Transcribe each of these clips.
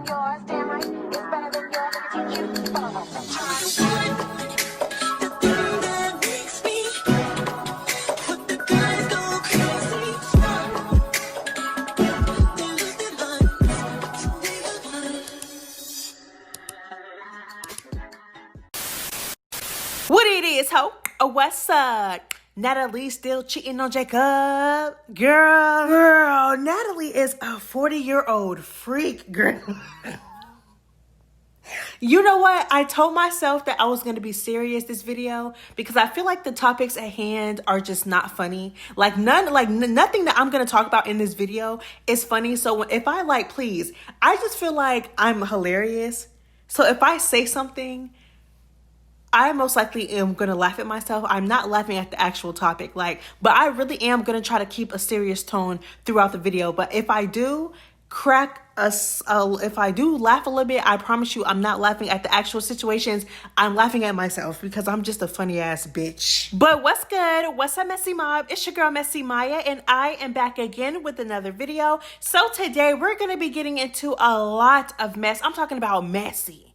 Yours, damn right, it's better than yours. I can teach you. What it is, ho? What's up? Natalie still cheating on Jacob? Girl, Natalie is a 40-year-old freak, girl. You know what? I told myself that I was going to be serious this video because I feel like the topics at hand are just not funny. Nothing that I'm going to talk about in this video is funny. So if I please, I just feel like I'm hilarious. So if I say something, I most likely am going to laugh at myself. I'm not laughing at the actual topic, but I really am going to try to keep a serious tone throughout the video. But if I do if I do laugh a little bit, I promise you I'm not laughing at the actual situations. I'm laughing at myself because I'm just a funny ass bitch. But what's good? What's up, Messy Mob? It's your girl, MessyMya, and I am back again with another video. So today we're going to be getting into a lot of mess. I'm talking about messy,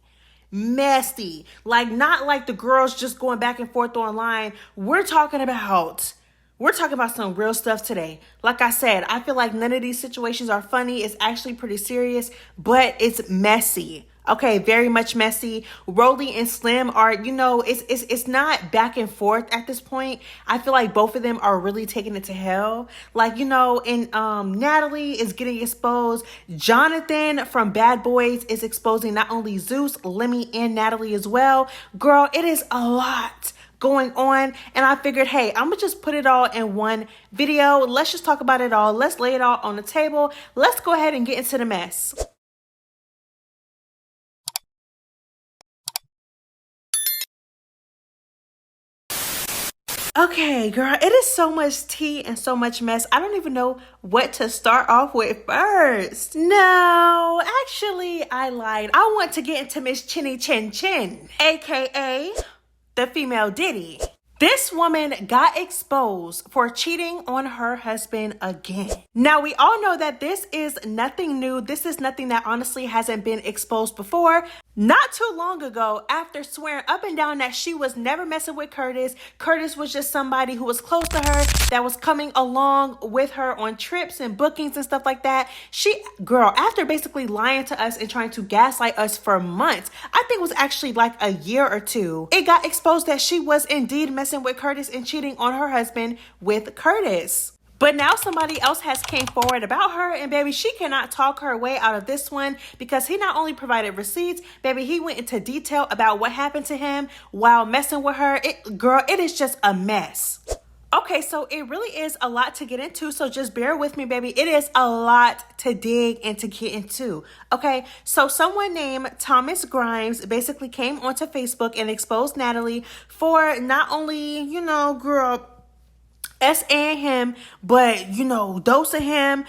not like the girls just going back and forth online. We're talking about some real stuff today. Like I said, I feel like none of these situations are funny. It's actually pretty serious, but it's messy. Okay, very much messy. Rollie and Slim are, it's not back and forth at this point. I feel like both of them are really taking it to hell. And Natalie is getting exposed. Jonathan from Bad Boys is exposing not only Zeus, Lemmy, and Natalie as well. Girl, it is a lot going on, and I figured, hey, I'm gonna just put it all in one video. Let's just talk about it all. Let's lay it all on the table. Let's go ahead and get into the mess. Okay, girl, it is so much tea and so much mess. I don't even know what to start off with first. No, actually, I lied. I want to get into Miss Chinny Chin Chin, aka the female Diddy. This woman got exposed for cheating on her husband again. Now, we all know that this is nothing new. This is nothing that honestly hasn't been exposed before. Not too long ago, after swearing up and down that she was never messing with Curtis, Curtis was just somebody who was close to her, that was coming along with her on trips and bookings and stuff like that. After basically lying to us and trying to gaslight us for months, I think it was actually like a year or two, it got exposed that she was indeed messing with Curtis and cheating on her husband with Curtis. But now somebody else has came forward about her, and baby, she cannot talk her way out of this one because he not only provided receipts, baby, he went into detail about what happened to him while messing with her. It is just a mess. Okay, so it really is a lot to get into, so just bear with me, baby. It is a lot to dig and to get into. Okay, so someone named Thomas Grimes basically came onto Facebook and exposed Natalie for not only, and him, but dosing him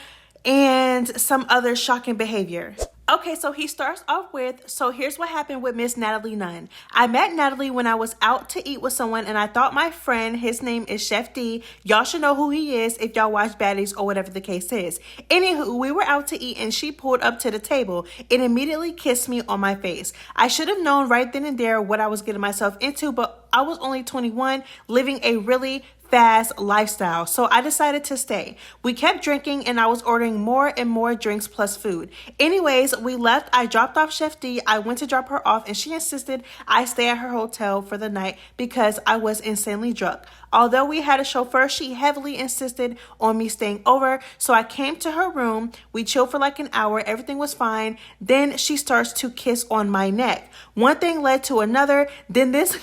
and some other shocking behavior. Okay, so he starts off with, so here's what happened with Miss Natalie Nunn. I met Natalie when I was out to eat with someone, and I thought my friend, his name is Chef D. Y'all should know who he is if y'all watch Baddies or whatever the case is. Anywho, we were out to eat, and she pulled up to the table and immediately kissed me on my face. I should have known right then and there what I was getting myself into, but I was only 21, living a really fast lifestyle, so I decided to stay. We kept drinking and I was ordering more and more drinks plus food. Anyways, we left. I dropped off Chef D. I went to drop her off and she insisted I stay at her hotel for the night because I was insanely drunk. Although we had a chauffeur, she heavily insisted on me staying over, so I came to her room. We chilled for like an hour. Everything was fine. Then she starts to kiss on my neck. One thing led to another. Then this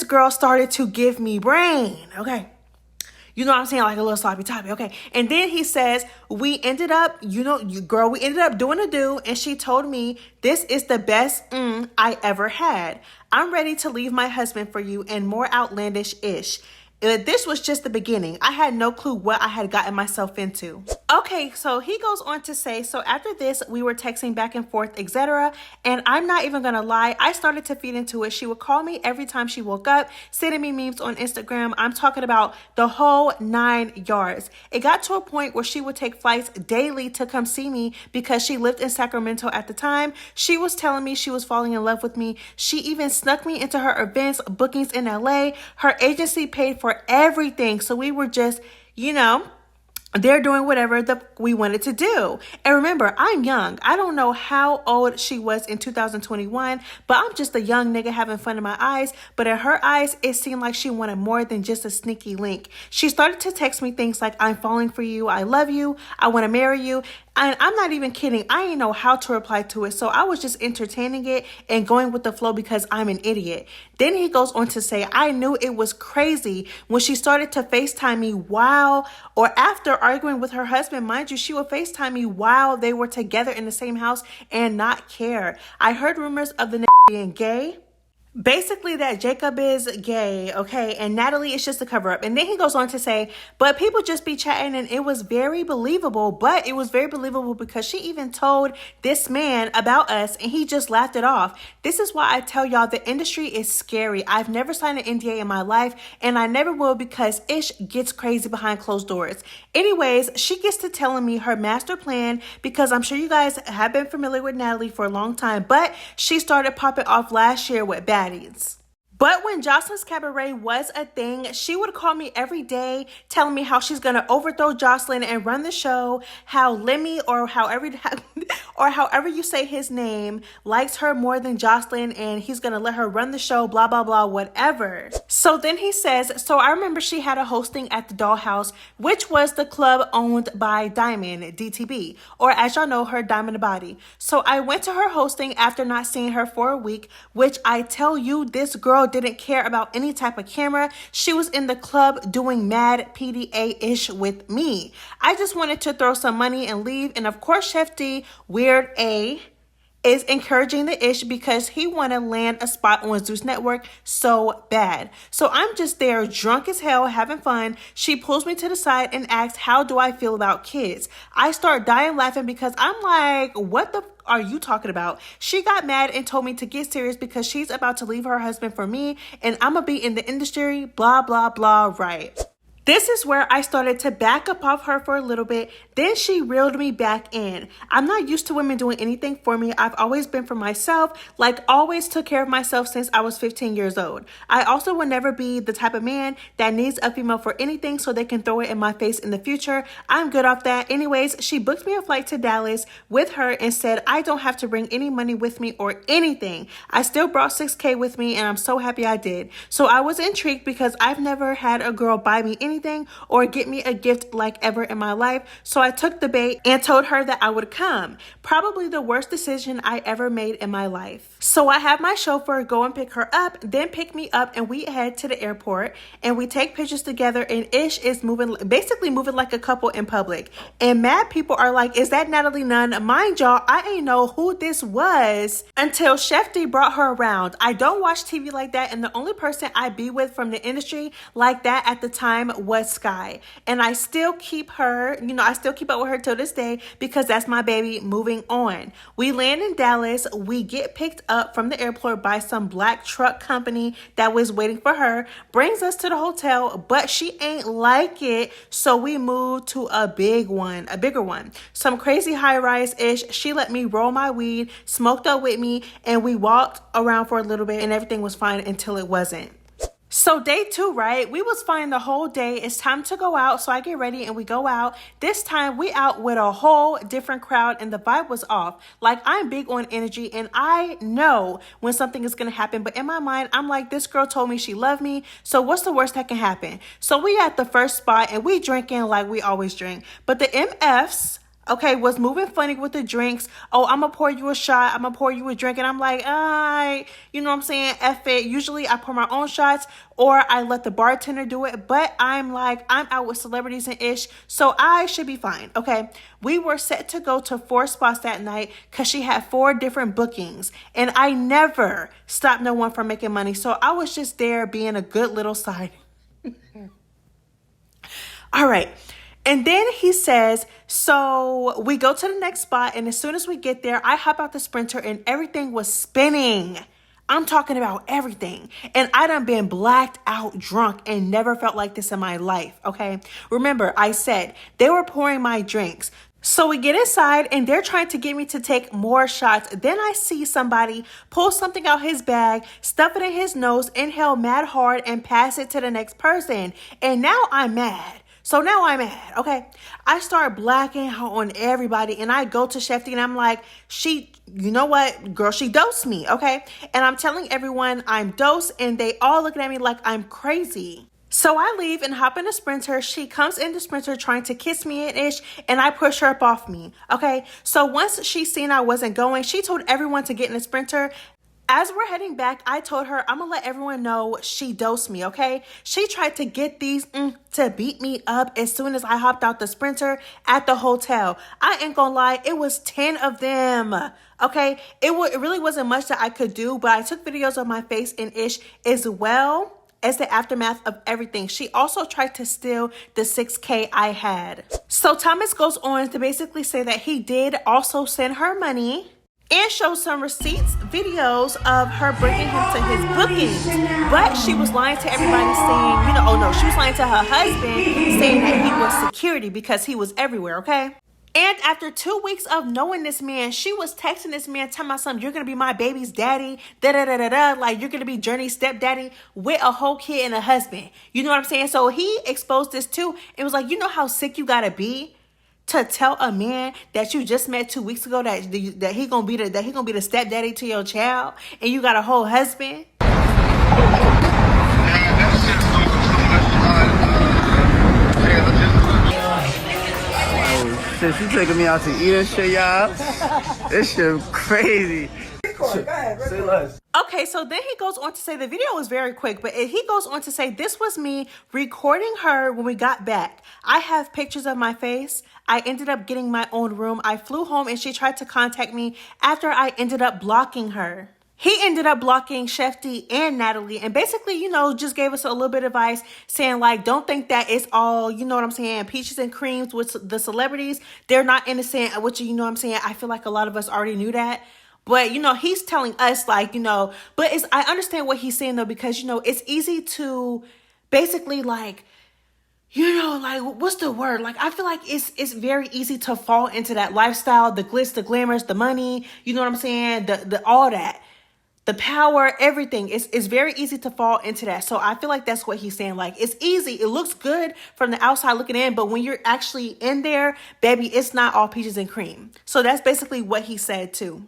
girl started to give me brain. Okay. You know what I'm saying? Like a little sloppy toppy. Okay. And then he says, we ended up doing a do. And she told me, this is the best I ever had. I'm ready to leave my husband for you, and more outlandish-ish. This was just the beginning. I had no clue what I had gotten myself into. Okay, so he goes on to say, so after this, we were texting back and forth, etc. And I'm not even gonna lie, I started to feed into it. She would call me every time she woke up, sending me memes on Instagram. I'm talking about the whole 9 yards. It got to a point where she would take flights daily to come see me because she lived in Sacramento at the time. She was telling me she was falling in love with me. She even snuck me into her events, bookings in LA. Her agency paid for everything. So we were just, they're doing whatever we wanted to do. And remember, I'm young. I don't know how old she was in 2021, but I'm just a young nigga having fun in my eyes. But in her eyes, it seemed like she wanted more than just a sneaky link. She started to text me things like, I'm falling for you, I love you, I want to marry you. And I'm not even kidding. I didn't know how to reply to it. So I was just entertaining it and going with the flow because I'm an idiot. Then he goes on to say, I knew it was crazy when she started to FaceTime me while or after arguing with her husband. Mind you, she would FaceTime me while they were together in the same house and not care. I heard rumors of the being gay. Basically that Jacob is gay, okay, and Natalie is just a cover up. And then he goes on to say, but people just be chatting and it was very believable. But it was very believable because she even told this man about us and he just laughed it off. This is why I tell y'all the industry is scary. I've never signed an NDA in my life and I never will because ish gets crazy behind closed doors. Anyways, she gets to telling me her master plan because I'm sure you guys have been familiar with Natalie for a long time, but she started popping off last year with baddies. But when Jocelyn's Cabaret was a thing, she would call me every day telling me how she's going to overthrow Jocelyn and run the show, how Lemmy or however you say his name likes her more than Jocelyn and he's going to let her run the show, blah, blah, blah, whatever. So then he says, so I remember she had a hosting at the Dollhouse, which was the club owned by Diamond, DTB, or as y'all know her, Diamond Body. So I went to her hosting after not seeing her for a week, which I tell you, this girl didn't care about any type of camera. She was in the club doing mad PDA-ish with me. I just wanted to throw some money and leave. And of course, Chef D, Weird A, is encouraging the ish because he want to land a spot on Zeus Network so bad. So I'm just there drunk as hell having fun. She pulls me to the side and asks, how do I feel about kids? I start dying laughing because I'm like, what the are you talking about? She got mad and told me to get serious because she's about to leave her husband for me and I'm gonna be in the industry, blah, blah, blah, right? This is where I started to back up off her for a little bit. Then she reeled me back in. I'm not used to women doing anything for me. I've always been for myself, like always took care of myself since I was 15 years old. I also will never be the type of man that needs a female for anything so they can throw it in my face in the future. I'm good off that. Anyways, she booked me a flight to Dallas with her and said I don't have to bring any money with me or anything. I still brought $6,000 with me and I'm so happy I did. So I was intrigued because I've never had a girl buy me anything or get me a gift like ever in my life. So I took the bait and told her that I would come. Probably the worst decision I ever made in my life. So I have my chauffeur go and pick her up, then pick me up and we head to the airport and we take pictures together and Ish is basically moving like a couple in public. And mad people are like, is that Natalie Nunn? Mind y'all, I ain't know who this was until Chef D brought her around. I don't watch TV like that and the only person I be with from the industry like that at the time was Sky. And I still keep her, I still keep up with her till this day because that's my baby. Moving on. We land in Dallas. We get picked up from the airport by some black truck company that was waiting for her, brings us to the hotel, but she ain't like it. So we moved to a bigger one. Some crazy high-rise-ish. She let me roll my weed, smoked up with me, and we walked around for a little bit and everything was fine until it wasn't. So day 2, right? We was fine the whole day. It's time to go out. So I get ready and we go out. This time we out with a whole different crowd and the vibe was off. Like I'm big on energy and I know when something is going to happen. But in my mind, I'm like, this girl told me she loved me. So what's the worst that can happen? So we at the first spot and we drinking like we always drink. But the MFs, okay, was moving funny with the drinks. Oh, I'm gonna pour you a shot. I'm gonna pour you a drink. And I'm like, you know what I'm saying? F it. Usually I pour my own shots or I let the bartender do it. But I'm like, I'm out with celebrities and ish. So I should be fine. Okay. We were set to go to 4 spots that night because she had 4 different bookings. And I never stopped no one from making money. So I was just there being a good little side. All right. And then he says, so we go to the next spot, and as soon as we get there, I hop out the Sprinter and everything was spinning. I'm talking about everything. And I done been blacked out drunk and never felt like this in my life, okay? Remember, I said they were pouring my drinks. So we get inside and they're trying to get me to take more shots. Then I see somebody pull something out his bag, stuff it in his nose, inhale mad hard, and pass it to the next person. And now I'm mad. So now I'm mad, okay? I start blacking out on everybody, and I go to Shefty and I'm like, you know what, girl, she dosed me, okay? And I'm telling everyone I'm dosed, and they all looking at me like I'm crazy. So I leave and hop in the Sprinter. She comes in the Sprinter trying to kiss me and ish, and I push her up off me, okay? So once she seen I wasn't going, she told everyone to get in the Sprinter. As we're heading back, I told her I'm gonna let everyone know she dosed me, okay? She tried to get these to beat me up as soon as I hopped out the Sprinter at the hotel. I ain't gonna lie, it was 10 of them, okay? It really wasn't much that I could do, but I took videos of my face and ish as well as the aftermath of everything. She also tried to steal the $6K I had. So Thomas goes on to basically say that he did also send her money and show some receipts, videos of her bringing him to his bookings. But she was lying to everybody saying, she was lying to her husband saying that he was security because he was everywhere, okay? And after 2 weeks of knowing this man, she was texting this man, telling my son, you're going to be my baby's daddy, da-da-da-da-da, like you're going to be Journey's stepdaddy with a whole kid and a husband. You know what I'm saying? So he exposed this too. It was like, you know how sick you got to be to tell a man that you just met 2 weeks ago that he gonna be the stepdaddy to your child, and you got a whole husband. Oh shit, she taking me out to eat and shit, y'all. This shit crazy. Say less. Okay, so then he goes on to say the video was very quick, but he goes on to say this was me recording her when we got back. I have pictures of my face. I ended up getting my own room. I flew home and she tried to contact me after I ended up blocking her. He ended up blocking Shefty and Natalie and basically, just gave us a little bit of advice saying like, don't think that it's all, you know what I'm saying, peaches and creams with the celebrities. They're not innocent, which, you know what I'm saying, I feel like a lot of us already knew that. But, he's telling us like, but I understand what he's saying though, because, it's easy to basically like, what's the word? Like, I feel like it's very easy to fall into that lifestyle, the glitz, the glamours, the money, you know what I'm saying? The all that, the power, everything. It's very easy to fall into that. So I feel like that's what he's saying. Like, it's easy. It looks good from the outside looking in, but when you're actually in there, baby, it's not all peaches and cream. So that's basically what he said too.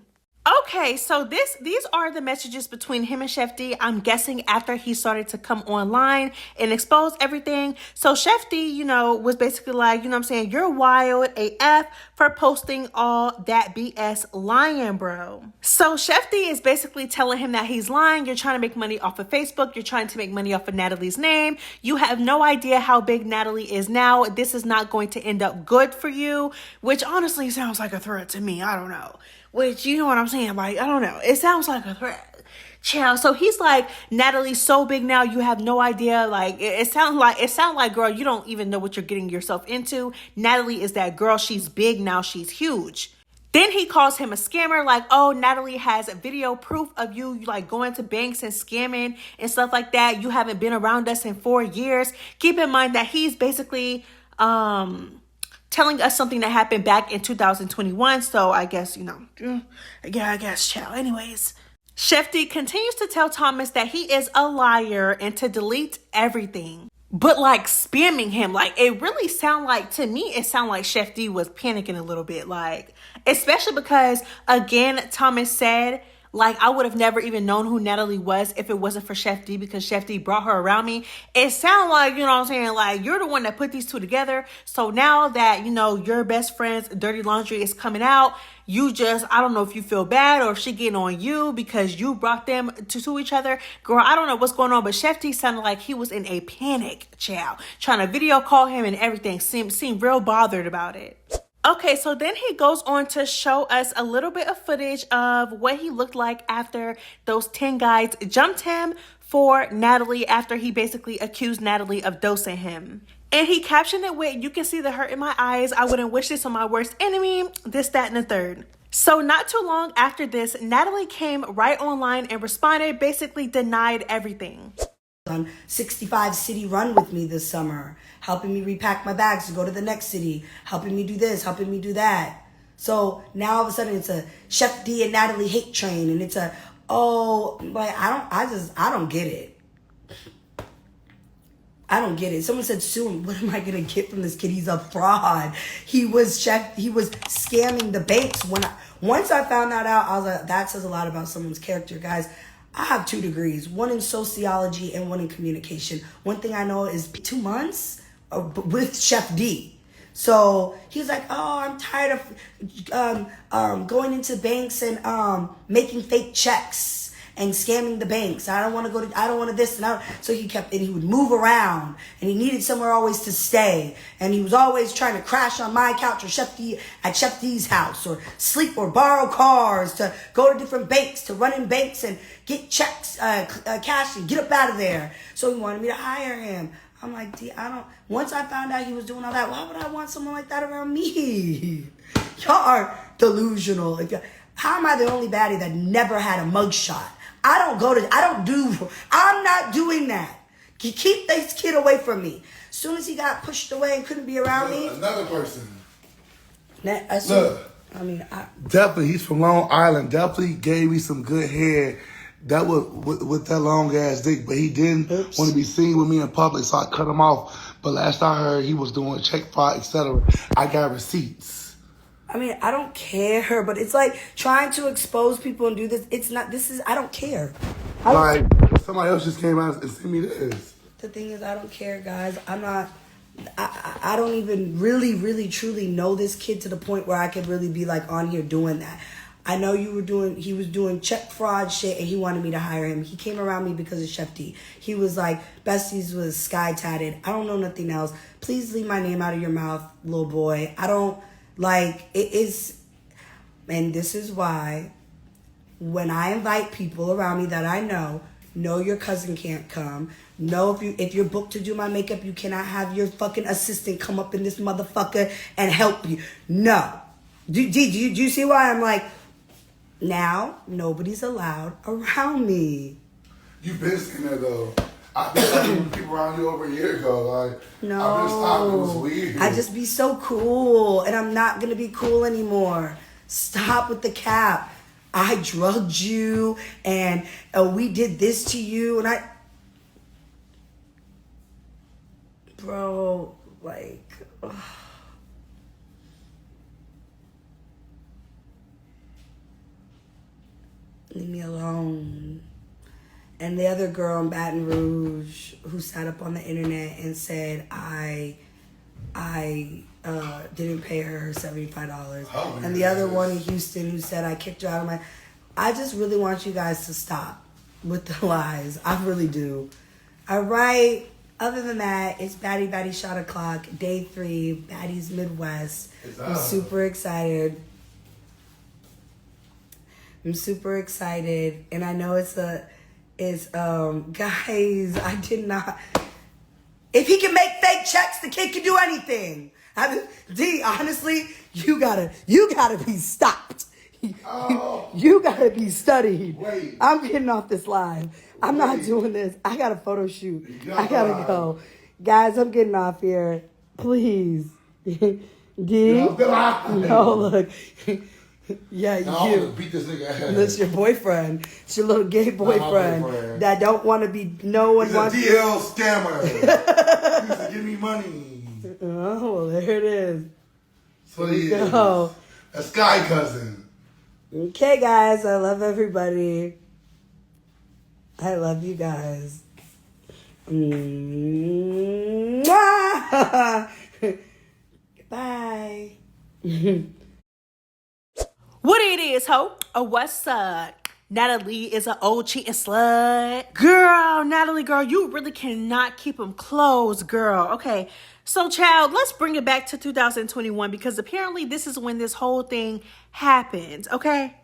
Okay, so these are the messages between him and Shefty. I'm guessing after he started to come online and expose everything. So Shefty, was basically like, you're wild AF for posting all that BS lying, bro. So Shefty is basically telling him that he's lying. You're trying to make money off of Facebook. You're trying to make money off of Natalie's name. You have no idea how big Natalie is now. This is not going to end up good for you, which honestly sounds like a threat to me. I don't know. Which, you know what I'm saying? Like, I don't know. It sounds like a threat. Child. So he's like, Natalie's so big now, you have no idea. Like, it sounds like, girl, you don't even know what you're getting yourself into. Natalie is that girl. She's big now. She's huge. Then he calls him a scammer. Like, oh, Natalie has video proof of you like going to banks and scamming and stuff like that. You haven't been around us in 4 years. Keep in mind that he's basically, telling us something that happened back in 2021. So I guess, I guess, child. Anyways, Shefty continues to tell Thomas that he is a liar and to delete everything. But like spamming him, like it really sound like, to me, it sound like Shefty was panicking a little bit. Like, especially because, again, Thomas said, like, I would have never even known who Natalie was if it wasn't for Shefty, because Shefty brought her around me. It sounds like, you know what I'm saying? Like, you're the one that put these two together. So now that, your best friend's dirty laundry is coming out, I don't know if you feel bad or if she getting on you because you brought them to each other. Girl, I don't know what's going on, but Shefty sounded like he was in a panic, child. Trying to video call him and everything. Seemed real bothered about it. Okay, so then he goes on to show us a little bit of footage of what he looked like after those 10 guys jumped him for Natalie after he basically accused Natalie of dosing him. And he captioned it with, "You can see the hurt in my eyes. I wouldn't wish this on my worst enemy. This, that, and the third." So not too long after this, Natalie came right online and responded, basically denied everything. On 65 city run with me this summer, helping me repack my bags to go to the next city, helping me do this, helping me do that. So now all of a sudden it's a Chef D and Natalie hate train, and it's a, oh, like, I don't get it. I don't get it. Someone said, "Soon, what am I gonna get from this kid? He's a fraud. He was scamming the banks." Once I found that out, I was like, that says a lot about someone's character, guys. I have 2 degrees, one in sociology and one in communication. One thing I know is 2 months with Chef D. So he was like, "Oh, I'm tired of going into banks and making fake checks and scamming the banks. I don't want to this." And so he would move around, and he needed somewhere always to stay. And he was always trying to crash on my couch or at Chef D's house, or sleep or borrow cars to go to different banks, to run in banks and get checks, cash, and get up out of there. So he wanted me to hire him. I'm like, D, once I found out he was doing all that, why would I want someone like that around me? Y'all are delusional. How am I the only baddie that never had a mugshot? I'm not doing that. Keep this kid away from me. As soon as he got pushed away and couldn't be around me. Another person. Look. Definitely, he's from Long Island. Definitely gave me some good hair. That was with that long ass dick, but he didn't want to be seen with me in public, so I cut him off. But last I heard, he was doing check fraud, etc. I got receipts. I mean, I don't care, but it's like trying to expose people and do this. I don't care. Like, somebody else just came out and sent me this. The thing is, I don't care, guys. I don't even really, truly know this kid to the point where I could really be like on here doing that. I know he was doing check fraud shit, and he wanted me to hire him. He came around me because of Chef D. He was like, besties was sky tatted. I don't know nothing else. Please leave my name out of your mouth, little boy. I don't, like, it is, and this is why when I invite people around me that I know your cousin can't come. No, if you're booked to do my makeup, you cannot have your fucking assistant come up in this motherfucker and help you. No. Do you see why I'm like, now nobody's allowed around me? You've been saying that though. I've been talking to people around you over a year ago. Like, no, I've been stopping. It was weird. I just be so cool, and I'm not gonna be cool anymore. Stop with the cap. I drugged you, and we did this to you, and bro, like, ugh. Leave me alone. And the other girl in Baton Rouge who sat up on the internet and said I didn't pay her $75. Oh, and the other one in Houston who said I kicked her out of my... I just really want you guys to stop with the lies. I really do. All right. Other than that, it's Baddie Shot O'Clock, day 3, Baddie's Midwest. I'm super excited. And I know guys, I did not. If he can make fake checks, the kid can do anything. D, honestly, you gotta be stopped. Oh. You gotta be studied. Wait. I'm getting off this live. I'm not doing this. I got a photo shoot. I gotta go. Guys, I'm getting off here. Please. D? No, look. Yeah, you. Beat this nigga ass. That's your boyfriend. It's your little gay boyfriend that don't want to be. No one He's wants. a DL scammer. He used to give me money. Oh, well, there it is. So he is. A sky cousin. Okay, guys. I love everybody. I love you guys. Goodbye. What it is, ho? What's up? Natalie is an old cheating slut. Girl, Natalie, girl, you really cannot keep them closed, girl. Okay, so child, let's bring it back to 2021 because apparently this is when this whole thing happened, okay?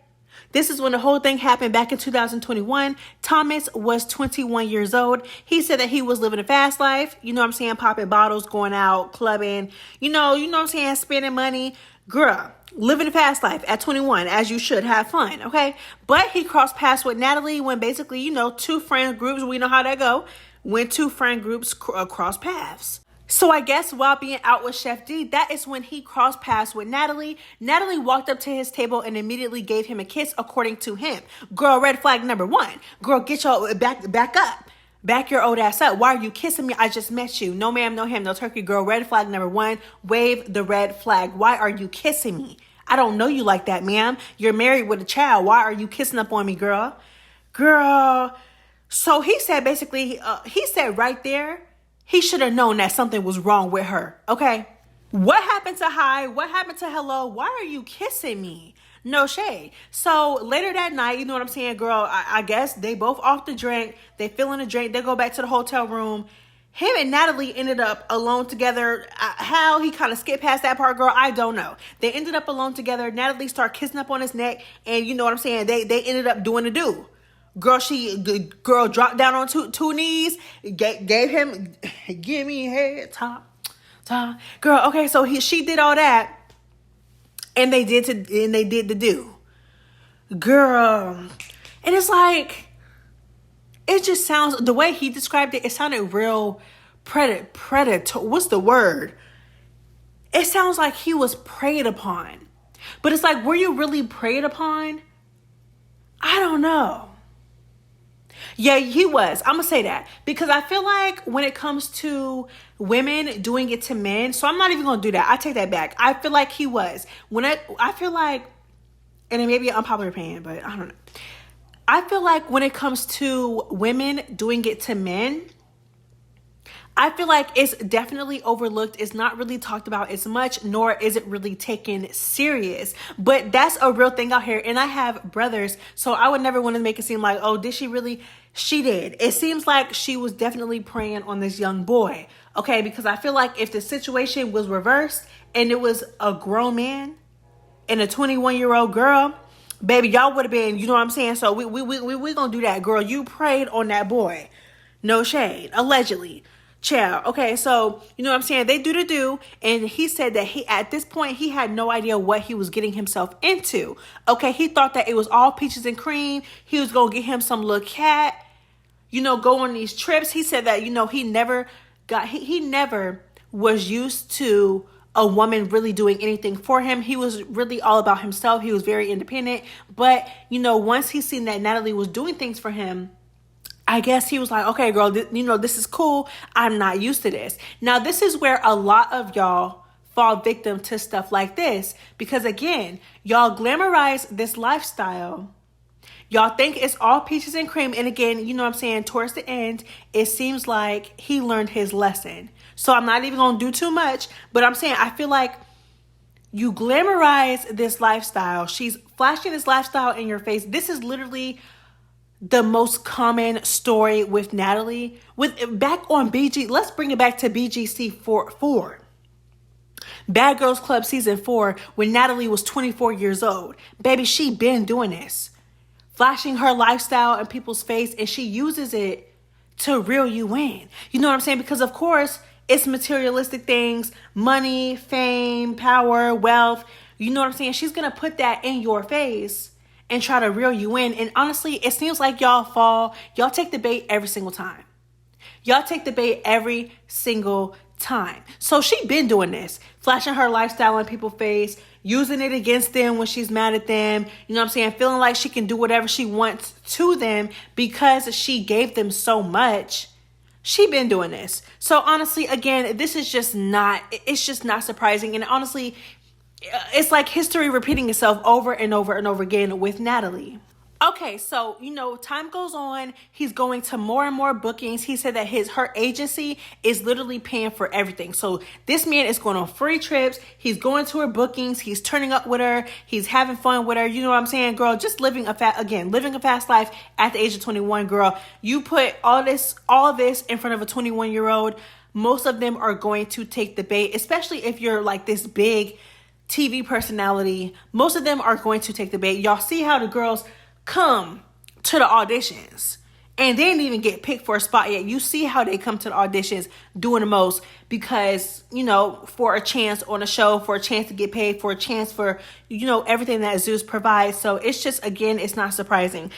This is when the whole thing happened back in 2021. Thomas was 21 years old. He said that he was living a fast life. You know what I'm saying? Popping bottles, going out, clubbing. You know what I'm saying? Spending money. Girl, living a fast life at 21, as you should. Have fun, okay? But he crossed paths with Natalie when basically, two friend groups, we know how that go, when two friend groups cross paths. So I guess while being out with Chef D, that is when he crossed paths with Natalie. Natalie walked up to his table and immediately gave him a kiss, according to him. Girl, red flag number one. Girl, get your back up. Back your old ass up. Why are you kissing me? I just met you. No ma'am, no ham, no turkey. Girl, red flag number one. Wave the red flag. Why are you kissing me? I don't know you like that, ma'am. You're married with a child. Why are you kissing up on me, girl? Girl. So he said basically, he said right there, he should have known that something was wrong with her, okay? What happened to hi? What happened to hello? Why are you kissing me? No shade. So later that night, you know what I'm saying, girl, I guess they both off the drink. They feeling the drink. They go back to the hotel room. Him and Natalie ended up alone together. How he kind of skipped past that part, girl, I don't know. They ended up alone together. Natalie started kissing up on his neck. And you know what I'm saying? They ended up doing the do. Girl dropped down on two knees, gave him, give me head, top. Girl, okay, so she did all that, and they did the do. Girl, and it's like, it just sounds, the way he described it, it sounded real predator. What's the word? It sounds like he was preyed upon. But it's like, were you really preyed upon? I don't know. Yeah, he was. I'm going to say that. Because I feel like when it comes to women doing it to men, so I'm not even going to do that. I take that back. I feel like he was. I feel like, and it may be an unpopular opinion, but I don't know. I feel like when it comes to women doing it to men, I feel like it's definitely overlooked. It's not really talked about as much, nor is it really taken serious. But that's a real thing out here. And I have brothers, so I would never want to make it seem like, oh, did she really? She did. It seems like she was definitely preying on this young boy. Okay, because I feel like if the situation was reversed and it was a grown man and a 21-year-old girl, baby, y'all would have been, you know what I'm saying? So we gonna do that, girl. You preyed on that boy. No shade. Allegedly. Child. Okay, so you know what I'm saying? They do the do, and he said that at this point he had no idea what he was getting himself into. Okay, he thought that it was all peaches and cream. He was gonna get him some little cat, go on these trips. He said that he never was used to a woman really doing anything for him. He was really all about himself. He was very independent. But once he seen that Natalie was doing things for him, I guess he was like, okay, girl, this is cool. I'm not used to this. Now, this is where a lot of y'all fall victim to stuff like this. Because again, y'all glamorize this lifestyle. Y'all think it's all peaches and cream. And again, you know what I'm saying? Towards the end, it seems like he learned his lesson. So I'm not even going to do too much. But I'm saying, I feel like you glamorize this lifestyle. She's flashing this lifestyle in your face. This is literally the most common story with Natalie. Back on BG, let's bring it back to BGC 4. Bad Girls Club season 4, when Natalie was 24 years old. Baby, she been doing this. Flashing her lifestyle in people's face, and she uses it to reel you in. You know what I'm saying? Because of course, it's materialistic things, money, fame, power, wealth. You know what I'm saying? She's going to put that in your face and try to reel you in. And honestly, it seems like y'all take the bait every single time. Y'all take the bait every single time. So she been doing this, flashing her lifestyle in people's face, using it against them when she's mad at them. You know what I'm saying? Feeling like she can do whatever she wants to them because she gave them so much. She been doing this. So honestly, again, it's just not surprising. And honestly, it's like history repeating itself over and over and over again with Natalie. Okay, so, time goes on. He's going to more and more bookings. He said that her agency is literally paying for everything. So this man is going on free trips. He's going to her bookings. He's turning up with her. He's having fun with her. You know what I'm saying, girl? Just living a fast life at the age of 21, girl. You put all this in front of a 21-year-old. Most of them are going to take the bait, especially if you're like this big TV personality, most of them are going to take the bait. Y'all see how the girls come to the auditions and they didn't even get picked for a spot yet. You see how they come to the auditions doing the most because, you know, for a chance on a show, for a chance to get paid, for a chance for, you know, everything that Zeus provides. So it's just, again, it's not surprising.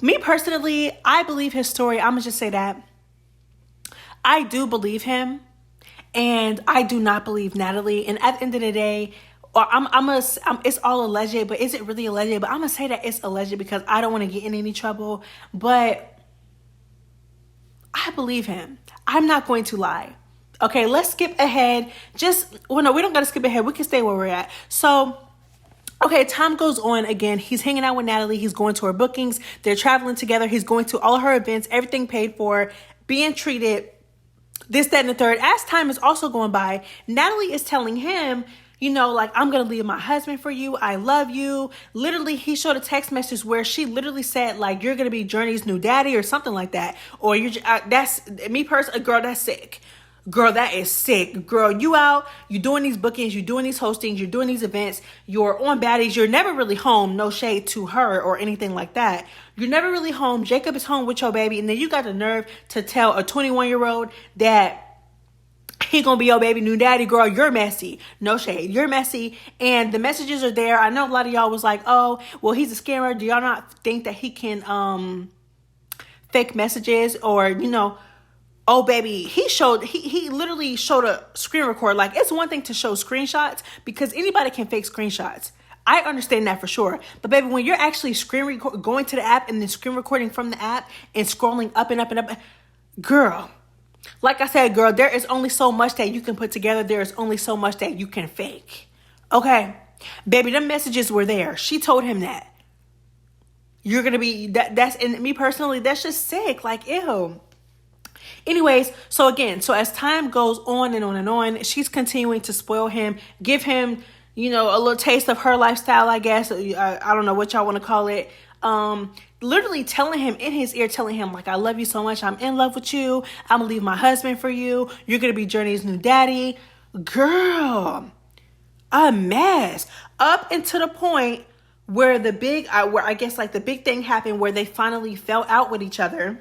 Me personally, I believe his story. I'm gonna just say that. I do believe him and I do not believe Natalie. And at the end of the day, or it's all alleged, but is it really alleged? But I'm gonna say that it's alleged because I don't want to get in any trouble. But I believe him. I'm not going to lie. Okay, let's skip ahead. No, we don't gotta skip ahead. We can stay where we're at. So, okay, time goes on again. He's hanging out with Natalie. He's going to her bookings. They're traveling together. He's going to all her events, everything paid for, being treated, this, that, and the third. As time is also going by, Natalie is telling him, you know, like, I'm going to leave my husband for you. I love you. Literally, he showed a text message where she literally said, like, you're going to be Journey's new daddy or something like that. Or that's me personally, girl, that's sick. Girl, that is sick. Girl, you out, you're doing these bookings, you're doing these hostings, you're doing these events, you're on baddies, you're never really home, no shade to her or anything like that. You're never really home. Jacob is home with your baby, and then you got the nerve to tell a 21-year-old that he gonna be your baby new daddy. Girl, you're messy. No shade. You're messy. And the messages are there. I know a lot of y'all was like, oh, well, he's a scammer. Do y'all not think that he can fake messages or, you know, oh, baby, he literally showed a screen record. Like, it's one thing to show screenshots because anybody can fake screenshots. I understand that for sure. But baby, when you're actually going to the app and then screen recording from the app and scrolling up and up and up, girl, like I said, girl, there is only so much that you can put together. There is only so much that you can fake. Okay? Baby, them messages were there. She told him that. You're going to be, that's, and me personally, that's just sick. Like, ew. Anyways, so as time goes on and on and on, she's continuing to spoil him, give him, you know, a little taste of her lifestyle, I guess. I don't know what y'all want to call it. Literally telling him in his ear, telling him, like, I love you so much. I'm in love with you. I'm going to leave my husband for you. You're going to be Journey's new daddy. Girl, a mess. Up until the point where the big thing happened where they finally fell out with each other.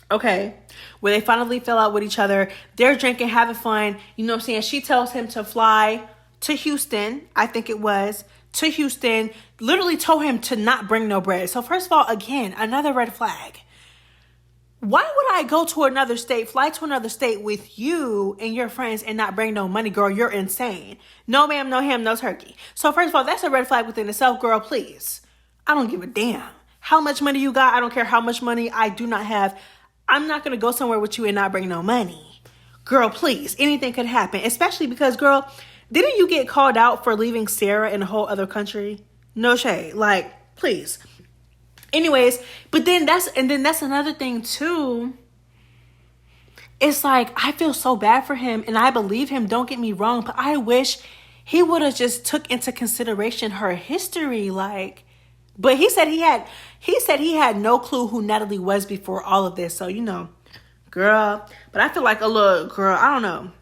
Okay, where they finally fell out with each other. They're drinking, having fun. You know what I'm saying? She tells him to fly to Houston. I think it was to Houston. Literally told him to not bring no bread. So first of all, again, another red flag. Why would I go to another state, fly to another state with you and your friends and not bring no money? Girl, you're insane. No ma'am, no ham, no turkey. So first of all, that's a red flag within itself, girl, please. I don't give a damn how much money you got. I don't care how much money I do not have. I'm not going to go somewhere with you and not bring no money. Girl, please. Anything could happen. Especially because, girl, didn't you get called out for leaving Sarah in a whole other country? No shade. Like, please. Anyways, but then that's another thing too. It's like, I feel so bad for him and I believe him. Don't get me wrong. But I wish he would have just took into consideration her history. Like, but he said he had no clue who Natalie was before all of this. So, you know, girl, but I feel like a little girl, I don't know.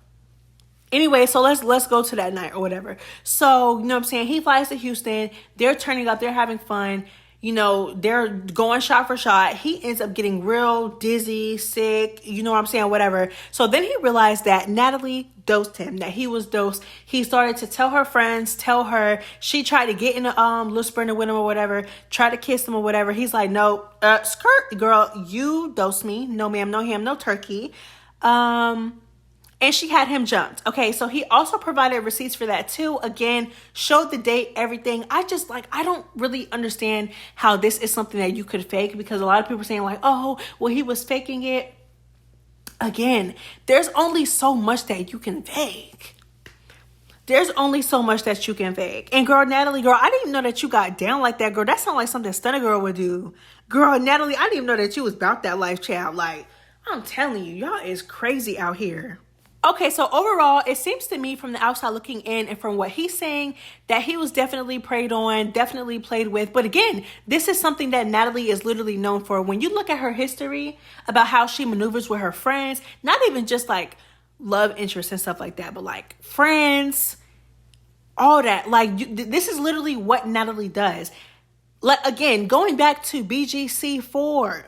Anyway, so let's go to that night or whatever. So, you know what I'm saying? He flies to Houston. They're turning up. They're having fun. You know, they're going shot for shot. He ends up getting real dizzy, sick, you know what I'm saying, whatever. So then he realized that Natalie dosed him, that he was dosed. He started to tell her friends, tell her. She tried to get in a little sprinter with him or whatever, try to kiss him or whatever. He's like, no, skirt, girl, you dosed me. No ma'am, no ham, no turkey. And she had him jumped. Okay, so he also provided receipts for that too. Again, showed the date, everything. I don't really understand how this is something that you could fake, because a lot of people are saying like, oh, well, he was faking it. Again, there's only so much that you can fake. There's only so much that you can fake. And girl, Natalie, girl, I didn't even know that you got down like that, girl. That sounds like something Stunner Girl would do. Girl, Natalie, I didn't even know that you was about that life, child. Like, I'm telling you, y'all is crazy out here. Okay, so overall, it seems to me from the outside looking in and from what he's saying that he was definitely preyed on, definitely played with. But again, this is something that Natalie is literally known for. When you look at her history about how she maneuvers with her friends, not even just like love interests and stuff like that, but like friends, all that. Like, this is literally what Natalie does. Like, again, going back to BGC4,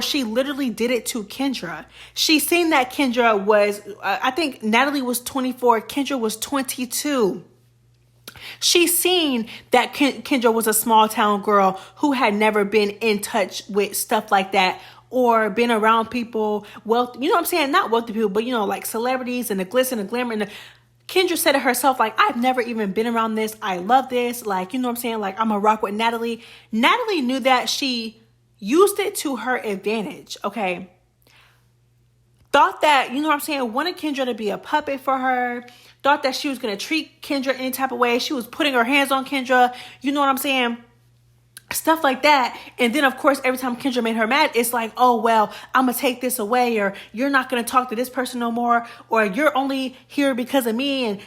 she literally did it to Kendra. She seen that Kendra was, I think Natalie was 24, Kendra was 22. She seen that Kendra was a small town girl who had never been in touch with stuff like that or been around people, well, you know what I'm saying? Not wealthy people, but, you know, like celebrities and the glitz and the glamour. And Kendra said it herself, like, I've never even been around this. I love this. Like, you know what I'm saying? Like, I'm a rock with Natalie. Natalie knew that. She used it to her advantage, okay? Thought that, you know what I'm saying, wanted Kendra to be a puppet for her. Thought that she was going to treat Kendra any type of way. She was putting her hands on Kendra. You know what I'm saying? Stuff like that. And then, of course, every time Kendra made her mad, it's like, oh, well, I'm going to take this away, or you're not going to talk to this person no more, or you're only here because of me. And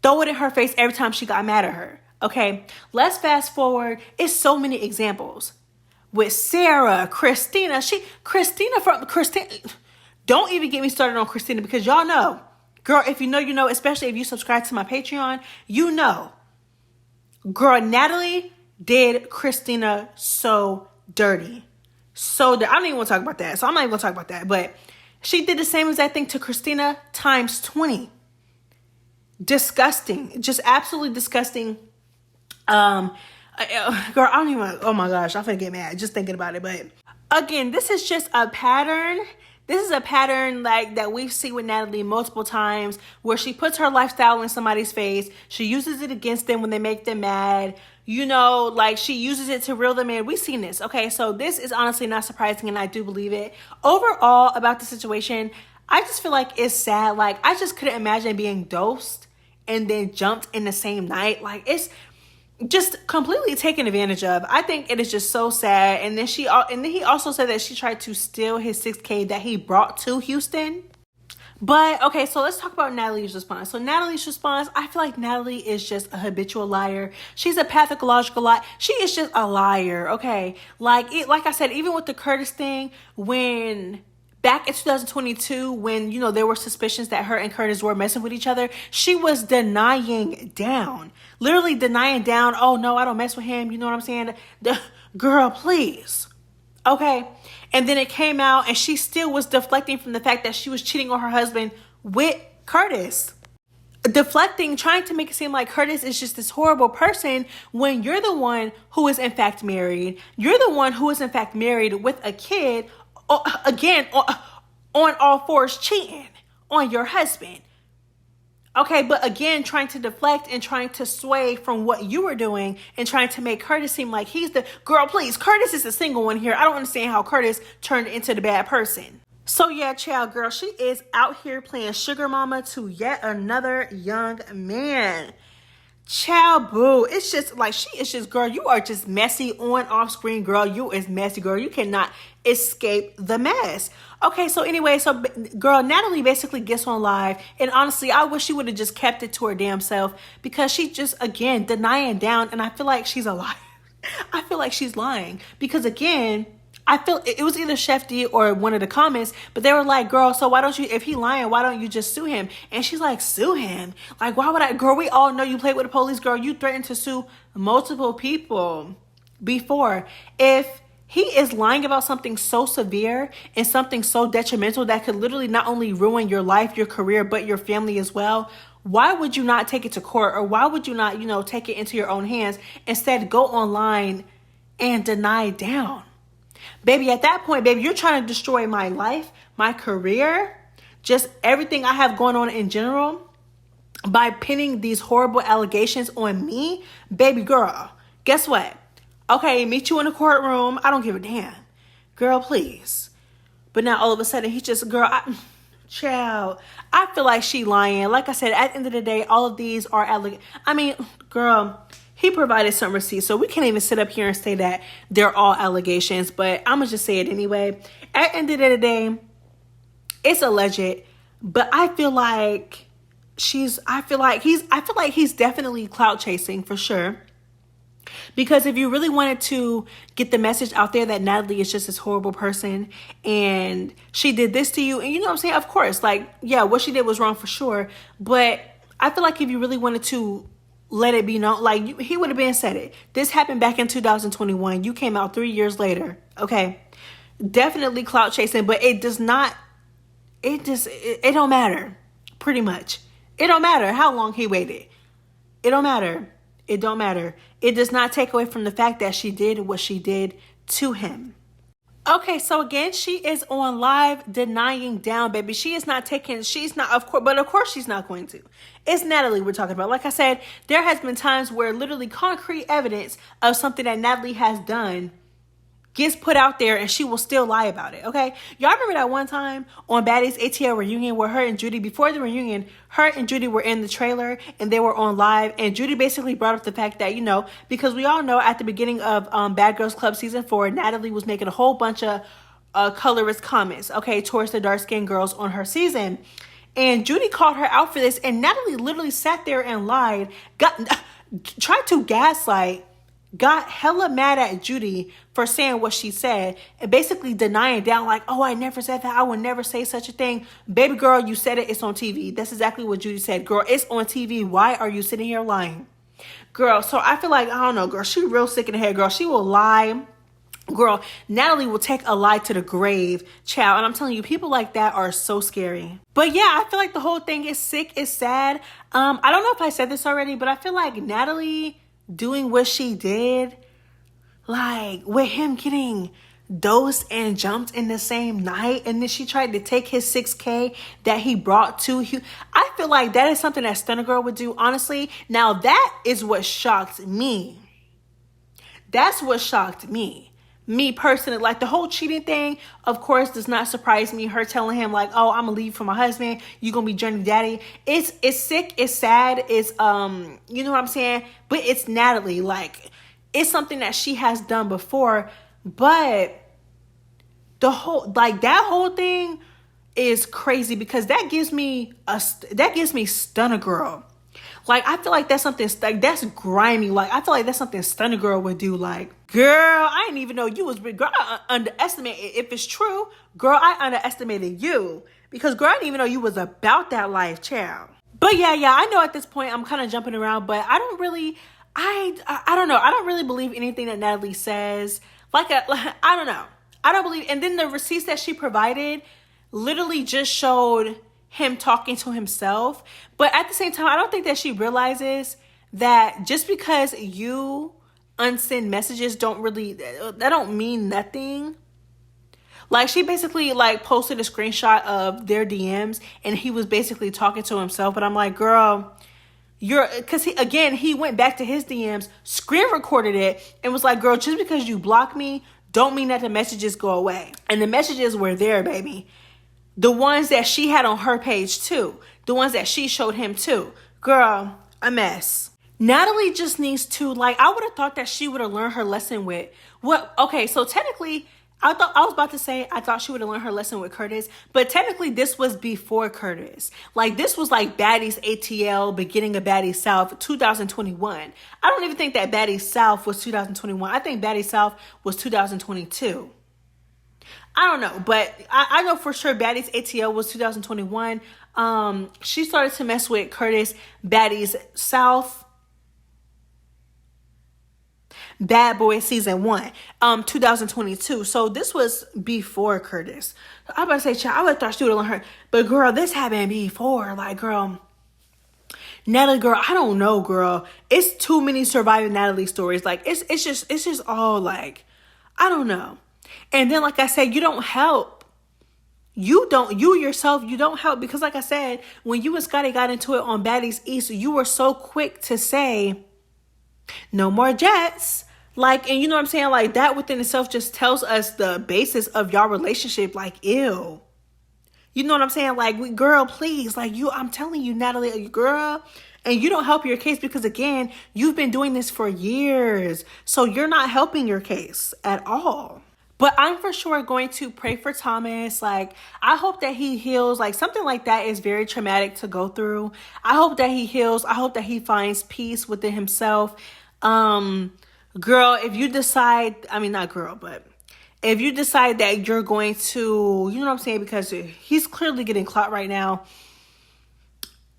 throw it in her face every time she got mad at her. Okay, let's fast forward. It's so many examples. With Sarah, Christina, don't even get me started on Christina, because y'all know, girl, if you know, you know, especially if you subscribe to my Patreon, you know, girl, Natalie did Christina so dirty. I don't even want to talk about that. So I'm not even going to talk about that, but she did the same exact thing to Christina times 20. Disgusting, just absolutely disgusting. Girl, I don't even, oh my gosh, I'm finna get mad just thinking about it. But again, this is just a pattern. This is a pattern like that we see with Natalie multiple times, where she puts her lifestyle in somebody's face. She uses it against them when they make them mad. You know, like, she uses it to reel them in. We've seen this. Okay, so this is honestly not surprising, and I do believe it. Overall, about the situation, I just feel like it's sad. Like, I just couldn't imagine being dosed and then jumped in the same night. Like, it's just completely taken advantage of. I think it is just so sad. And then he also said that she tried to steal his $6K that he brought to Houston. But okay, so let's talk about Natalie's response. So Natalie's response, I feel like Natalie is just a habitual liar. She's a pathological liar. She is just a liar. Okay, like I said, even with the Curtis thing, when back in 2022, when, you know, there were suspicions that her and Curtis were messing with each other, she was denying down. Literally denying down. Oh, no, I don't mess with him. You know what I'm saying? Girl, please. Okay. And then it came out, and she still was deflecting from the fact that she was cheating on her husband with Curtis. Deflecting, trying to make it seem like Curtis is just this horrible person, when you're the one who is in fact married. You're the one who is in fact married with a kid. Again, on all fours, cheating on your husband. Okay, but again, trying to deflect and trying to sway from what you were doing and trying to make Curtis seem like he's the girl. Please, Curtis is the single one here. I don't understand how Curtis turned into the bad person. So yeah, child, girl, she is out here playing sugar mama to yet another young man. Child, boo. It's just like, she is just, girl, you are just messy on off screen, girl. You is messy, girl. You cannot escape the mess. Okay, so anyway, so girl, Natalie basically gets on live, and honestly, I wish she would have just kept it to her damn self, because she just, again, denying down, and I feel like she's a liar. I feel like she's lying, because again, I feel it was either Chef D or one of the comments, but they were like, girl, so why don't you, if he lying, why don't you just sue him? And she's like, sue him? Like, why would I? Girl, we all know you played with the police, girl. You threatened to sue multiple people before. If he is lying about something so severe and something so detrimental that could literally not only ruin your life, your career, but your family as well, why would you not take it to court? Or why would you not, you know, take it into your own hands? Instead, go online and deny down. Baby, at that point, baby, you're trying to destroy my life, my career, just everything I have going on in general by pinning these horrible allegations on me. Baby girl, guess what? Okay, meet you in the courtroom. I don't give a damn. Girl, please. But now all of a sudden, he just, girl, child, I feel like she lying. Like I said, at the end of the day, all of these are allegations. I mean, girl, he provided some receipts, so we can't even sit up here and say that they're all allegations, but I'm going to just say it anyway. At the end of the day, it's alleged, but I feel like he's definitely clout chasing for sure. Because if you really wanted to get the message out there that Natalie is just this horrible person and she did this to you, and you know what I'm saying? Of course, like, yeah, what she did was wrong for sure. But I feel like if you really wanted to let it be known, like, he would have been said it. This happened back in 2021. You came out 3 years later. Okay. Definitely clout chasing, but it does not, it don't matter. Pretty much. It don't matter how long he waited. It don't matter. It don't matter. It does not take away from the fact that she did what she did to him. Okay, so again, she is on live denying down, baby. She's not, of course she's not going to. It's Natalie we're talking about. Like I said, there has been times where literally concrete evidence of something that Natalie has done gets put out there and she will still lie about it, okay? Y'all remember that one time on Baddies ATL reunion where her and Judy, before the reunion, her and Judy were in the trailer and they were on live, and Judy basically brought up the fact that, you know, because we all know at the beginning of Bad Girls Club season 4, Natalie was making a whole bunch of colorist comments, okay, towards the dark-skinned girls on her season. And Judy called her out for this, and Natalie literally sat there and lied, tried to gaslight, got hella mad at Judy for saying what she said and basically denying down like, oh, I never said that. I would never say such a thing. Baby girl, you said it. It's on TV. That's exactly what Judy said. Girl, it's on TV. Why are you sitting here lying? Girl, so I feel like, I don't know, girl, she real sick in the head, girl. She will lie. Girl, Natalie will take a lie to the grave, child. And I'm telling you, people like that are so scary. But yeah, I feel like the whole thing is sick. It's sad. I don't know if I said this already, but I feel like Natalie doing what she did, like with him getting dosed and jumped in the same night, and then she tried to take his 6K that he brought to him. I feel like that is something that Stunner Girl would do, honestly. Now that is what shocked me. That's what shocked me. Me personally, like the whole cheating thing, of course, does not surprise me. Her telling him like, oh, I'm gonna leave for my husband. You gonna be Journey Daddy. It's sick. It's sad. It's, you know what I'm saying? But it's Natalie. Like, it's something that she has done before. But the whole, like that whole thing is crazy because that gives me Stunner Girl. Like, I feel like that's something, like, that's grimy. Like, I feel like that's something Stunner Girl would do. Like, girl, I didn't even know you was big. Girl, I underestimate, if it's true, girl, I underestimated you. Because, girl, I didn't even know you was about that life, child. But yeah, I know at this point I'm kind of jumping around, but I don't really, I don't know. I don't really believe anything that Natalie says. I don't know. I don't believe, and then the receipts that she provided literally just showed him talking to himself. But at the same time, I don't think that she realizes that just because you unsend messages that don't mean nothing. Like, she basically like posted a screenshot of their DMs and he was basically talking to himself. But I'm like, girl, because he went back to his DMs, screen recorded it and was like, girl, just because you block me don't mean that the messages go away. And the messages were there, baby. The ones that she had on her page too. The ones that she showed him too. Girl, a mess. Natalie just needs to, like, I would have thought that she would have learned her lesson with okay, so technically, I thought she would have learned her lesson with Curtis, but technically this was before Curtis. Like, this was like Baddies ATL, beginning of Baddies South, 2021. I don't even think that Baddies South was 2021. I think Baddies South was 2022. I don't know, but I know for sure Baddies ATL was 2021. She started to mess with Curtis, Baddies South, Bad Boy Season 1, 2022. So this was before Curtis. I'm about to say, child, I would have thought she would have learned her. But girl, this happened before. Like, girl, Natalie, girl, I don't know, girl. It's too many surviving Natalie stories. Like, it's just all like, I don't know. And then, like I said, you don't help. You yourself, you don't help. Because like I said, when you and Scotty got into it on Baddies East, you were so quick to say, no more jets. Like, and you know what I'm saying? Like, that within itself just tells us the basis of y'all relationship. Like, ew. You know what I'm saying? Like, girl, please. Like, I'm telling you, Natalie, girl. And you don't help your case because, again, you've been doing this for years. So you're not helping your case at all. But I'm for sure going to pray for Thomas. Like, I hope that he heals. Like, something like that is very traumatic to go through. I hope that he heals. I hope that he finds peace within himself. girl, if you decide, I mean, not girl, but if you decide that you're going to, you know what I'm saying? Because he's clearly getting clout right now.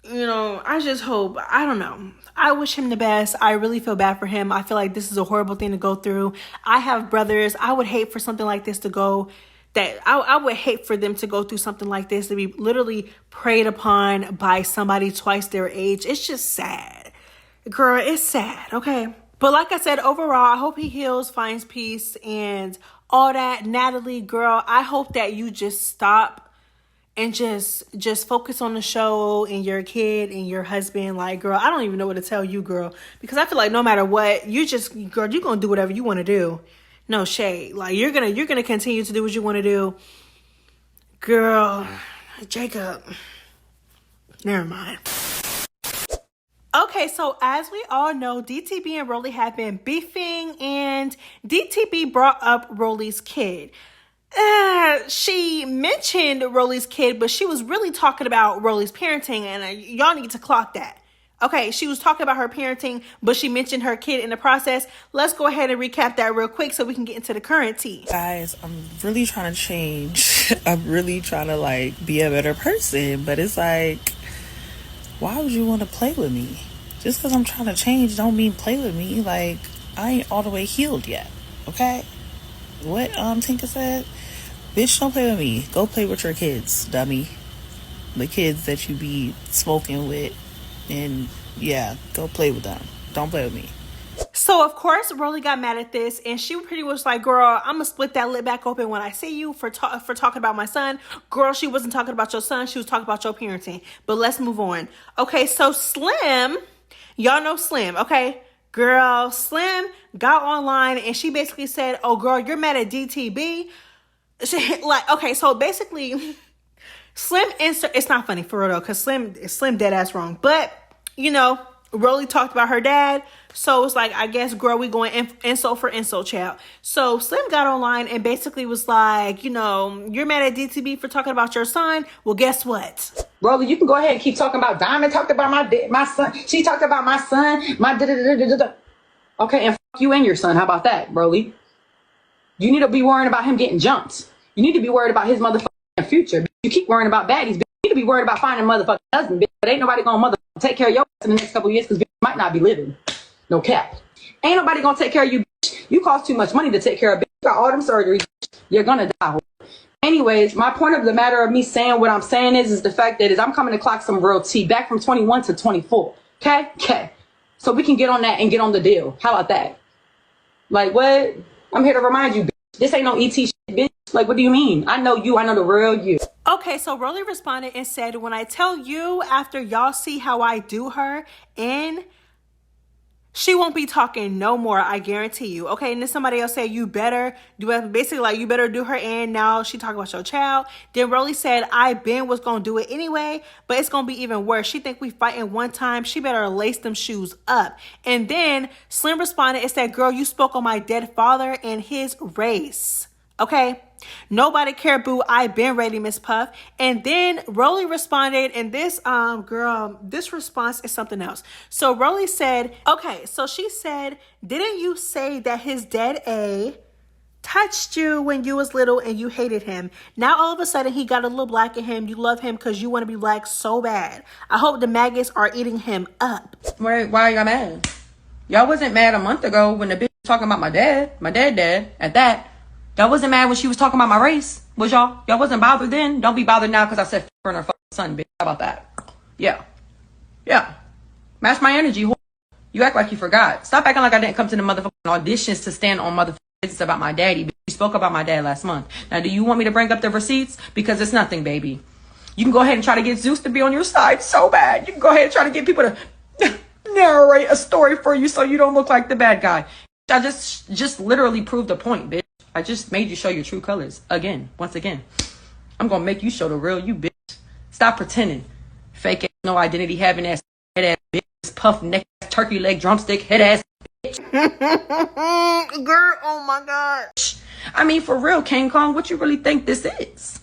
You know, I just hope, I don't know. I wish him the best. I really feel bad for him. I feel like this is a horrible thing to go through. I have brothers. I would hate for something like this to go, I would hate for them to go through something like this, to be literally preyed upon by somebody twice their age. It's just sad. Girl, it's sad, okay? But like I said, overall, I hope he heals, finds peace, and all that. Natalie, girl, I hope that you just stop and just focus on the show and your kid and your husband. Like, girl, I don't even know what to tell you, girl, because I feel like no matter what, girl, you're gonna do whatever you want to do. No shade. Like, you're gonna continue to do what you want to do, girl. Jacob, never mind. Okay, so as we all know, DTB and Rollie have been beefing, and DTB brought up Rollie's kid. She mentioned Rollie's kid, but she was really talking about Rollie's parenting, and y'all need to clock that. Okay, she was talking about her parenting, but she mentioned her kid in the process. Let's go ahead and recap that real quick so we can get into the current tea. Guys, I'm really trying to change. I'm really trying to, like, be a better person, but it's like, why would you want to play with me? Just because I'm trying to change don't mean play with me. Like, I ain't all the way healed yet, okay? What Tinka said? Bitch, don't play with me. Go play with your kids, dummy. The kids that you be smoking with. And yeah, go play with them. Don't play with me. So of course Rollie got mad at this, and she pretty much was like, girl, I'm gonna split that lip back open when I see you for talking about my son. Girl, she wasn't talking about your son, she was talking about your parenting. But let's move on. Okay, so Slim, y'all know Slim, okay? Girl, Slim got online and she basically said, oh girl, you're mad at DTB. Like, okay, so basically Slim it's not funny for real though, because Slim dead ass wrong. But, you know, Rollie talked about her dad. So it's like, I guess, girl, we going insult for insult, child. So Slim got online and basically was like, you know, you're mad at DTB for talking about your son. Well, guess what? Rollie, you can go ahead and keep talking about Diamond talked about my son. She talked about my son, my da-da-da-da-da-da. Okay, and you and your son. How about that, Rollie? You need to be worrying about him getting jumped. You need to be worried about his motherfucking future. You keep worrying about baddies, bitch. You need to be worried about finding a motherfucking husband, bitch. But ain't nobody gonna motherfucking take care of your ass in the next couple of years, because bitch might not be living. No cap. Ain't nobody gonna take care of you, bitch. You cost too much money to take care of, bitch. You got all them surgeries, bitch. You're gonna die. Anyways, my point of the matter of me saying what I'm saying is the fact that I'm coming to clock some real tea back from 21 to 24. Okay? Okay. So we can get on that and get on the deal. How about that? Like, what? I'm here to remind you, bitch. This ain't no ET shit, bitch. Like, what do you mean? I know you. I know the real you. Okay, so Rollie responded and said, when I tell you after y'all see how I do her, and she won't be talking no more, I guarantee you. Okay, and then somebody else said, you better do it. Basically, like, you better do her, and now she talking about your child. Then Rollie said, I been was going to do it anyway, but it's going to be even worse. She think we fighting one time. She better lace them shoes up. And then Slim responded and said, girl, you spoke on my dead father and his race. Okay? Nobody care, boo. I been ready, Miss Puff. And then Rollie responded, and this girl, this response is something else. So Rollie said, okay, so she said, didn't you say that his dead A touched you when you was little and you hated him? Now all of a sudden he got a little black in him. You love him because you want to be black so bad. I hope the maggots are eating him up. Why y'all mad? Y'all wasn't mad a month ago when the bitch was talking about my dad at that. Y'all wasn't mad when she was talking about my race, was y'all? Y'all wasn't bothered then? Don't be bothered now because I said f*** her and her fucking son, bitch. How about that? Yeah. Yeah. Match my energy, whore. You act like you forgot. Stop acting like I didn't come to the motherfucking auditions to stand on motherfucking business about my daddy. You spoke about my dad last month. Now, do you want me to bring up the receipts? Because it's nothing, baby. You can go ahead and try to get Zeus to be on your side so bad. You can go ahead and try to get people to narrate a story for you so you don't look like the bad guy. I just literally proved the point, bitch. I just made you show your true colors again, once again. I'm gonna make you show the real you, bitch. Stop pretending. Fake ass, no identity having ass, head ass, bitch. Puff neck, turkey leg, drumstick, head ass, bitch. Girl, oh my God. I mean, for real, King Kong, what you really think this is?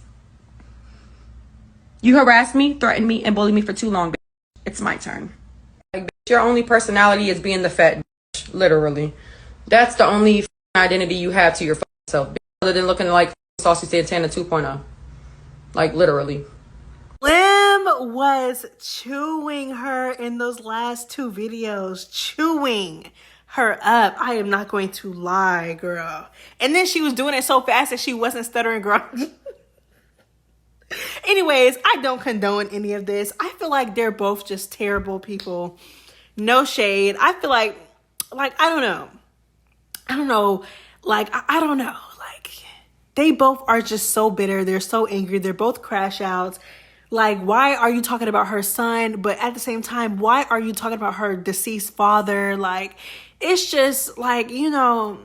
You harassed me, threatened me, and bullied me for too long, bitch. It's my turn. Like, bitch, your only personality is being the fat bitch, literally. That's the only identity you have to your self, other than looking like Saucy Santana 2.0. Like, literally. Slim was chewing her in those last 2 videos. Chewing her up. I am not going to lie, girl. And then she was doing it so fast that she wasn't stuttering, girl. Anyways, I don't condone any of this. I feel like they're both just terrible people. No shade. I feel like I don't know. I don't know. Like, I don't know. Like, they both are just so bitter. They're so angry. They're both crash outs. Like, why are you talking about her son? But at the same time, why are you talking about her deceased father? Like, it's just like, you know,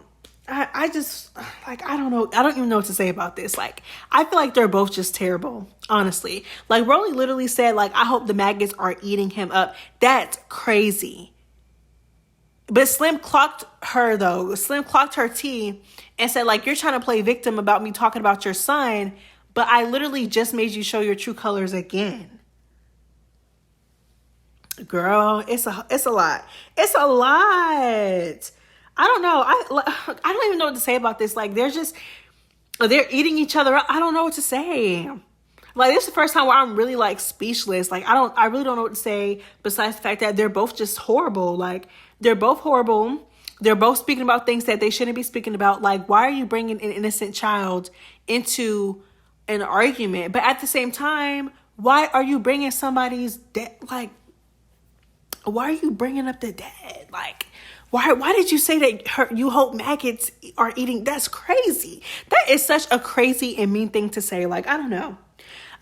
I just, like, I don't know. I don't even know what to say about this. Like, I feel like they're both just terrible, honestly. Like, Rollie literally said, like, I hope the maggots are eating him up. That's crazy. But Slim clocked her, though. Slim clocked her tea and said, like, you're trying to play victim about me talking about your son, but I literally just made you show your true colors again. Girl, it's a lot. It's a lot. I don't know. I don't even know what to say about this. Like, they're eating each other up. I don't know what to say. Like, this is the first time where I'm really, like, speechless. Like, I really don't know what to say besides the fact that they're both just horrible. Like, they're both horrible. They're both speaking about things that they shouldn't be speaking about. Like, why are you bringing an innocent child into an argument? But at the same time, why are you bringing somebody's dead? Like, why are you bringing up the dead? Like, why did you say that you hope maggots are eating? That's crazy. That is such a crazy and mean thing to say. Like, I don't know.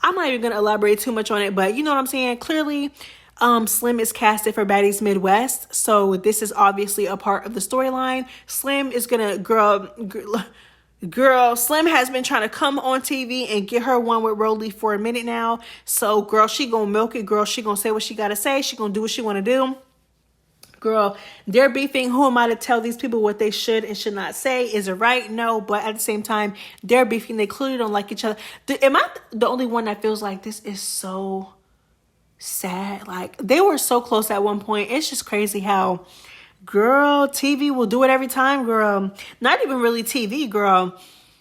I'm not even going to elaborate too much on it, but you know what I'm saying? Clearly, Slim is casted for Baddies Midwest, so this is obviously a part of the storyline. Slim is going to, girl, Slim has been trying to come on TV and get her one with Rollie for a minute now. So, girl, she going to milk it. Girl, she going to say what she got to say. She going to do what she want to do. Girl, they're beefing. Who am I to tell these people what they should and should not say? Is it right? No. But at the same time, they're beefing. They clearly don't like each other. Am I the only one that feels like this is so sad? Like, they were so close at one point. It's just crazy how, girl, TV will do it every time, girl. Not even really TV, girl.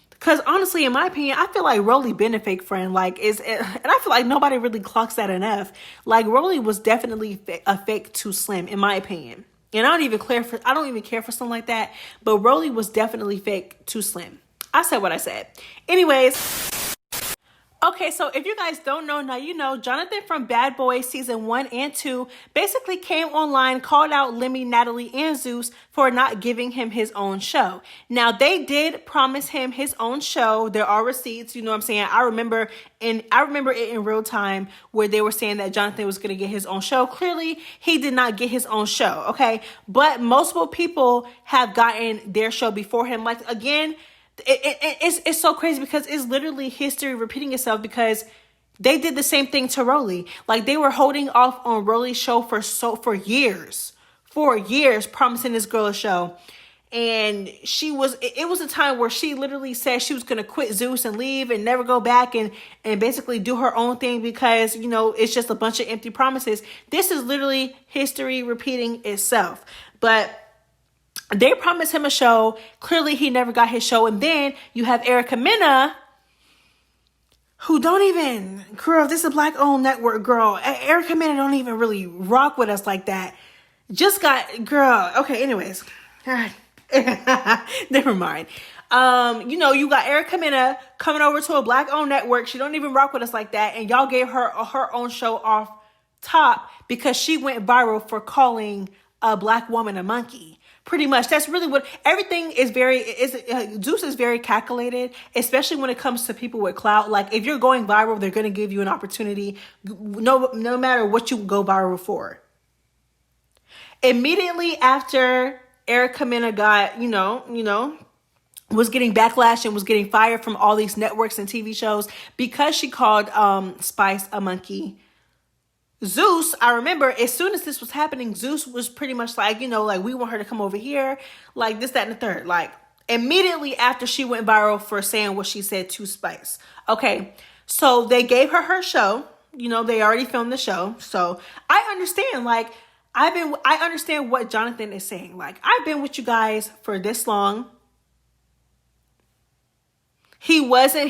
Because honestly, in my opinion, I feel like Rollie been a fake friend. Like, and I feel like nobody really clocks that enough. Like, Rollie was definitely a fake to Slim, in my opinion. And I don't even care for something like that. But Rollie was definitely fake to Slim. I said what I said. Anyways. Okay, so if you guys don't know, now you know, Jonathan from Bad Boys season 1 and 2 basically came online, called out Lemmy, Natalie, and Zeus for not giving him his own show. Now, they did promise him his own show. There are receipts, you know what I'm saying? I remember it in real time where they were saying that Jonathan was going to get his own show. Clearly, he did not get his own show, okay? But multiple people have gotten their show before him. Like, again, it's so crazy because it's literally history repeating itself because they did the same thing to Rollie. Like, they were holding off on Rollie's show for years, promising this girl a show. And it was a time where she literally said she was going to quit Zeus and leave and never go back and basically do her own thing because, you know, it's just a bunch of empty promises. This is literally history repeating itself. But they promised him a show. Clearly, he never got his show. And then you have Erica Mena, who don't even, girl, this is a Black-owned network, girl. Erica Mena don't even really rock with us like that. Just got, girl, okay, anyways. Never mind. You know, you got Erica Mena coming over to a Black-owned network. She don't even rock with us like that. And y'all gave her her own show off top because she went viral for calling a Black woman a monkey. Pretty much. That's really what everything is. Zeus is very calculated, especially when it comes to people with clout. Like, if you're going viral, they're going to give you an opportunity no matter what you go viral for. Immediately after Erica Mena got, you know, was getting backlash and was getting fired from all these networks and TV shows because she called Spice a monkey. Zeus, I remember as soon as this was happening, Zeus was pretty much like, you know, like, we want her to come over here, like this, that, and the third. Like, immediately after she went viral for saying what she said to Spice. Okay, so they gave her show. You know, they already filmed the show. So I understand, like, I understand what Jonathan is saying. Like, I've been with you guys for this long. He was an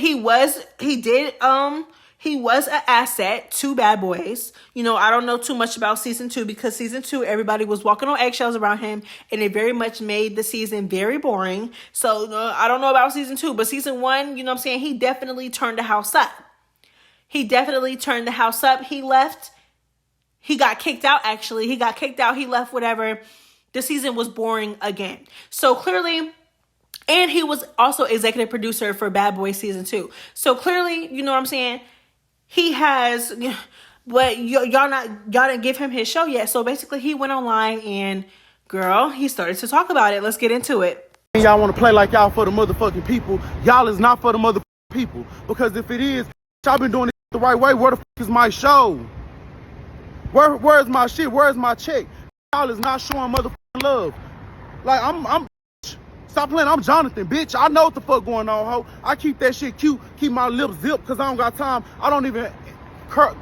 asset to Bad Boys. You know, I don't know too much about season 2 because season 2, everybody was walking on eggshells around him and it very much made the season very boring. So I don't know about season 2, but season 1, you know what I'm saying? He definitely turned the house up. He left. He got kicked out, actually. He left, whatever. The season was boring again. So clearly, and he was also executive producer for Bad Boys season 2. So clearly, you know what I'm saying? He has, but y'all didn't give him his show yet. So basically he went online and, girl, he started to talk about it. Let's get into it. Y'all want to play like y'all for the motherfucking people. Y'all is not for the motherfucking people. Because if it is, y'all been doing it the right way. Where the fuck is my show? Where's my shit? Where's my check? Y'all is not showing motherfucking love. Like, I'm stop playing. I'm Jonathan, bitch. I know what the fuck going on, ho. I keep that shit cute. Keep my lips zipped because I don't got time. I don't even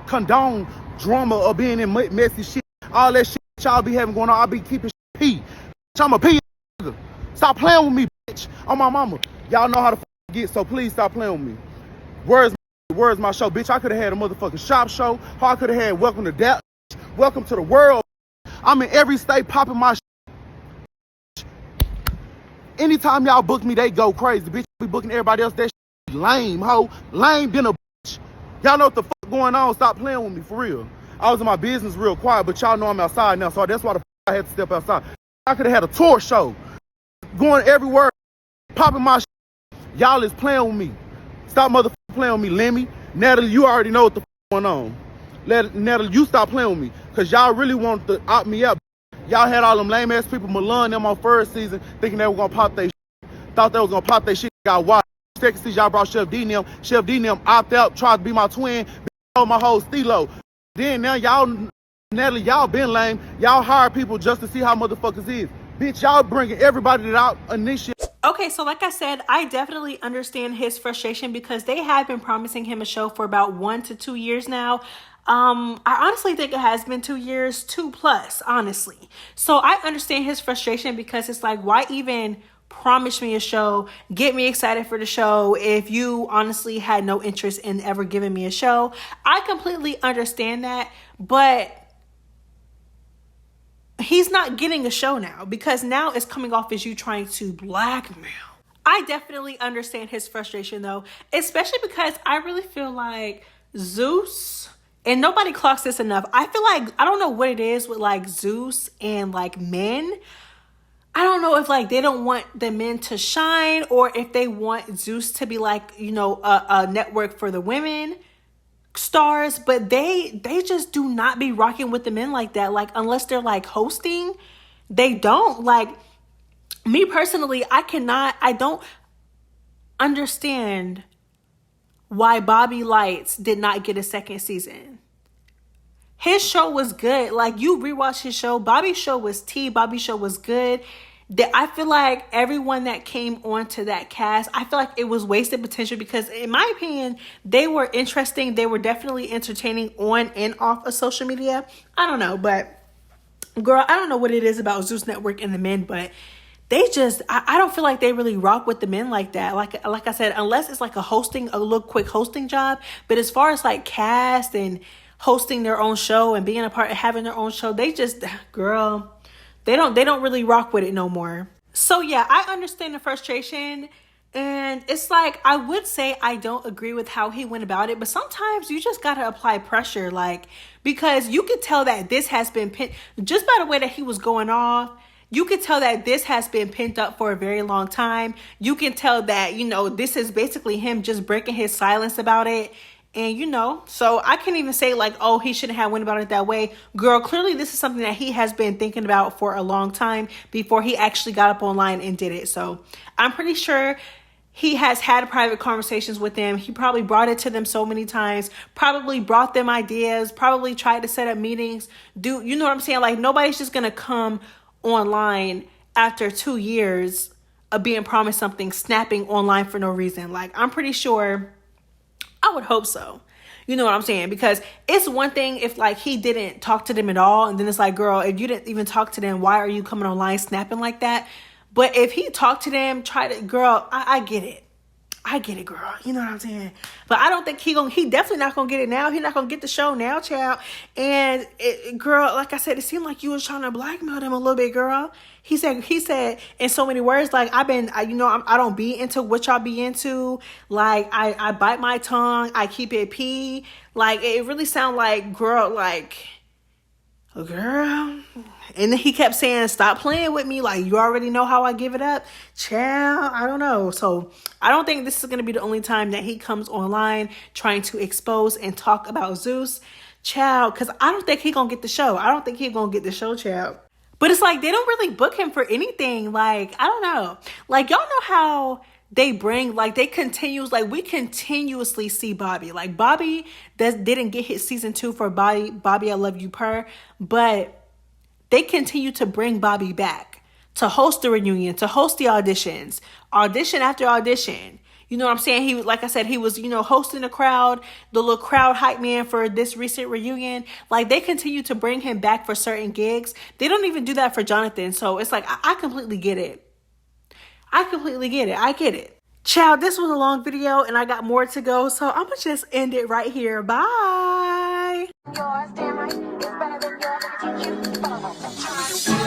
condone drama or being in messy shit. All that shit y'all be having going on, I be keeping shit pee. Bitch, I'm a pee nigga. Stop playing with me, bitch. On my mama. Y'all know how to get, so please stop playing with me. Where's my show, bitch? I could have had a motherfucking shop show. Or I could have had Welcome to Dallas. Welcome to the world. I'm in every state popping my shit. Anytime y'all book me, they go crazy. Bitch, be booking everybody else. That shit lame, ho. Lame than a bitch. Y'all know what the fuck going on. Stop playing with me, for real. I was in my business real quiet, but y'all know I'm outside now, so that's why the fuck I had to step outside. I could have had a tour show. Going everywhere, popping my shit. Y'all is playing with me. Stop motherfucking playing with me, Lemmy. Natalie, you already know what the fuck going on. Natalie, you stop playing with me, because y'all really wanted to opt me out. Y'all had all them lame ass people, Milan them on first season, thinking they were gonna pop their shit. Thought they was gonna pop their shit. Got wild. Second season, y'all brought Chef D and them. Chef D and them opt out, tried to be my twin, my whole stilo. Then now y'all, Natalie, y'all been lame. Y'all hire people just to see how motherfuckers is. Bitch, y'all bringing everybody that out initiate. Okay, so like I said, I definitely understand his frustration because they have been promising him a show for about 1 to 2 years now. I honestly think it has been 2 years, 2+, honestly. So I understand his frustration because it's like, why even promise me a show, get me excited for the show if you honestly had no interest in ever giving me a show? I completely understand that, but he's not getting a show now because now it's coming off as you trying to blackmail. I definitely understand his frustration though, especially because I really feel like Zeus, and nobody clocks this enough, I feel like, I don't know what it is with like Zeus and like men. I don't know if like they don't want the men to shine or if they want Zeus to be like, you know, a network for the women stars, but they just do not be rocking with the men like that. Like, unless they're like hosting, they don't. Like, me personally, I don't understand why Bobby Lights did not get a second season. His show was good. Like, you rewatch his show, Bobby's show was tea. Bobby's show was good. I feel like everyone that came onto that cast, I feel like it was wasted potential because in my opinion, they were interesting. They were definitely entertaining on and off of social media. I don't know, but girl, I don't know what it is about Zeus Network and the men, but they just, I don't feel like they really rock with the men like that. Like I said, unless it's like a little quick hosting job. But as far as like cast and hosting their own show and being a part of having their own show, they just, girl, they don't really rock with it no more. So yeah, I understand the frustration. And it's like, I would say I don't agree with how he went about it, but sometimes you just got to apply pressure, like, because you could tell that this has been pent, just by the way that he was going off, you could tell that this has been pent up for a very long time. You can tell that, you know, this is basically him just breaking his silence about it. And, you know, so I can't even say like, oh, he shouldn't have went about it that way. Girl, clearly this is something that he has been thinking about for a long time before he actually got up online and did it. So I'm pretty sure he has had private conversations with them. He probably brought it to them so many times, probably brought them ideas, probably tried to set up meetings. You know what I'm saying? Like, nobody's just going to come online after 2 years of being promised something, snapping online for no reason. Like, I'm pretty sure, I would hope so. You know what I'm saying? Because it's one thing if like he didn't talk to them at all, and then it's like, girl, if you didn't even talk to them, why are you coming online snapping like that? But if he talked to them, girl, I get it. I get it, girl. You know what I'm saying? But I don't think he definitely not gonna get it now. He not gonna get the show now, child. And girl, like I said, it seemed like you was trying to blackmail them a little bit, girl. He said in so many words, like, I don't be into what y'all be into. Like, I bite my tongue. I keep it pee. Like, it really sound like, girl, and then he kept saying, stop playing with me. Like, you already know how I give it up. Child, I don't know. So I don't think this is going to be the only time that he comes online trying to expose and talk about Zeus. Child, because I don't think he going to get the show. I don't think he going to get the show, child. But it's like, they don't really book him for anything. Like, I don't know. Like, y'all know how they bring, like, we continuously see Bobby. Like, Bobby didn't get his season 2 for Bobby, I Love You Per, but they continue to bring Bobby back to host the reunion, to host the audition after audition. You know what I'm saying? He was, like I said, he was, hosting the crowd, the little crowd hype man for this recent reunion. Like, they continue to bring him back for certain gigs. They don't even do that for Jonathan. So it's like, I completely get it. I get it. Child, this was a long video and I got more to go. So I'm going to just end it right here. Bye. Yours, damn right, it's better than yours. I can teach you.